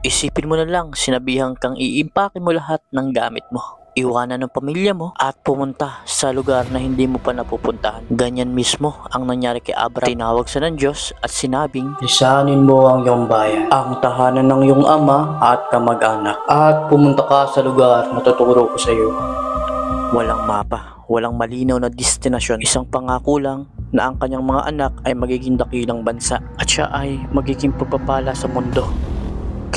Isipin mo na lang, sinabihan kang iimpake mo lahat ng gamit mo, iwanan ng pamilya mo at pumunta sa lugar na hindi mo pa napupuntahan. Ganyan mismo ang nangyari kay Abram. Tinawag siya ng Diyos at sinabing, Lisanin mo ang iyong bayan, ang tahanan ng iyong ama at kamag-anak, at pumunta ka sa lugar na tuturo ko sa iyo. walang mapa, walang malinaw na destinasyon. Isang pangako lang na ang kanyang mga anak ay magiging dakilang bansa at siya ay magiging pagpapala sa mundo.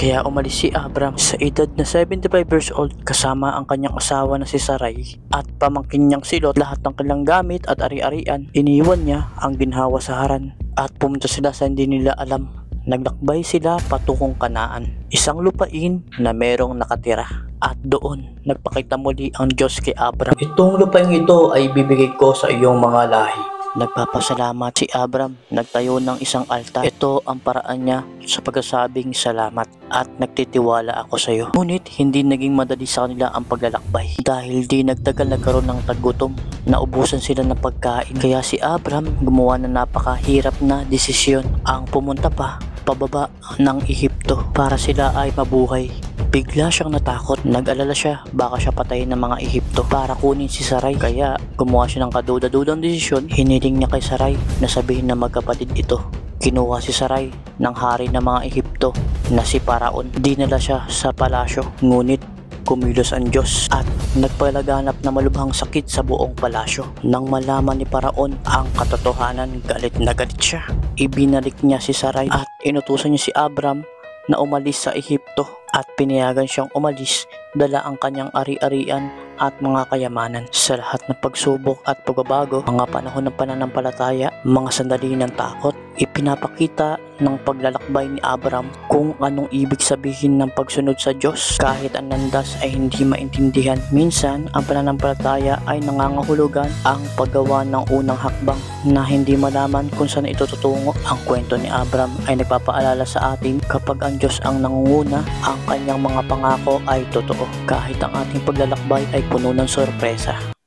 Kaya umalis si Abram sa edad na 75 years old kasama ang kanyang asawa na si Sarai at pamangkin niyang si Lot. Lahat ng kanilang gamit at ari-arian, iniwan niya ang ginhawa sa Haran at pumunta sila sa hindi nila alam. Naglakbay sila patungong Kanaan, isang lupain na merong nakatira, at doon nagpakita muli ang Diyos kay Abram. Itong lupaing ito ay bibigay ko sa iyong mga lahi. Nagpapasalamat si Abram, nagtayo ng isang altar. Ito ang paraan niya sa pagsasabing salamat at nagtitiwala ako sa iyo. Ngunit hindi naging madali sa kanila ang paglalakbay dahil di nagtagal nagkaroon ng tagutom. Naubusan sila ng pagkain, kaya si Abram gumawa ng napakahirap na desisyon ang pumunta pa pababa ng Ehipto para sila ay mabuhay. Bigla siyang natakot, nag-alala siya baka siya patayin ng mga Ehipto para kunin si Sarai. Kaya gumawa siya ng kaduda-dudang desisyon. Hiniling niya kay Sarai na sabihin na magkapatid ito. Kinuha si Sarai ng hari ng mga Ehipto na si Paraon. Dinala siya sa palasyo, ngunit kumilos ang Diyos at nagpalaganap na malubhang sakit sa buong palasyo. Nang malaman ni Paraon ang katotohanan, galit na galit siya. Ibinalik niya si Sarai at inutusan niya si Abram na umalis sa Ehipto at pinayagan siyang umalis, dala ang kanyang ari-arian at mga kayamanan. Sa lahat ng pagsubok at pagbabago, mga panahon ng pananampalataya, mga sandali ng takot, ipinapakita ng paglalakbay ni Abram kung anong ibig sabihin ng pagsunod sa Diyos kahit ang landas ay hindi maintindihan. Minsan, ang pananampalataya ay nangangahulugan ang paggawa ng unang hakbang na hindi malaman kung saan ito tutungo. Ang kwento ni Abram ay nagpapaalala sa atin kapag ang Diyos ang nangunguna, ang kanyang mga pangako ay totoo kahit ang ating paglalakbay ay puno ng sorpresa.